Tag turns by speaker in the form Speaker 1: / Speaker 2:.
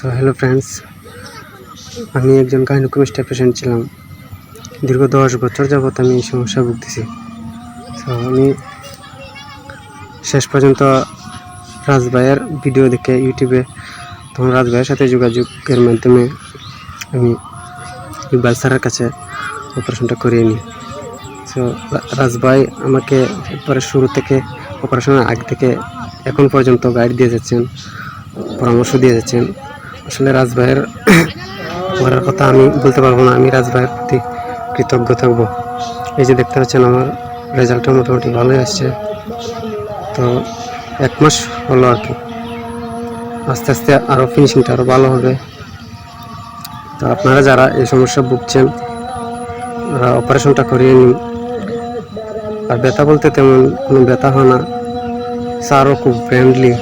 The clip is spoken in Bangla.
Speaker 1: সো হ্যালো ফ্রেন্ডস, আমি একজন গাইনোকোমাস্টিয়া পেশেন্ট ছিলাম। দীর্ঘ 10 বছর যাবৎ আমি এই সমস্যা ভুগতেছি। সো আমি শেষ পর্যন্ত রাজ ভাইয়ের ভিডিও দেখে ইউটিউবে তখন রাজ ভাইয়ের সাথে যোগাযোগের মাধ্যমে আমি ইকবাল স্যারের কাছে অপারেশনটা করিয়ে নিই। সো রাজ ভাই আমাকে একবারে শুরু থেকে অপারেশনের আগ থেকে এখন পর্যন্ত গাইড দিয়ে যাচ্ছেন, পরামর্শ দিয়ে যাচ্ছেন। আসলে রাজ ভাইয়ের করার কথা আমি বলতে পারবো না। আমি রাজ ভাইয়ের প্রতি কৃতজ্ঞ থাকবো। এই যে দেখতে পাচ্ছেন আমার রেজাল্টটা মোটামুটি ভালোই আসছে। তো 1 মাস হলো আর কি, আস্তে আস্তে আরও ফিনিশিংটা আরও ভালো হবে। তো আপনারা যারা এই সমস্যা ভুগছেন অপারেশনটা করিয়ে নিন। আর ব্যথা বলতে তেমন কোনো ব্যথা হয় না। স্যারও খুব ফ্রেন্ডলি।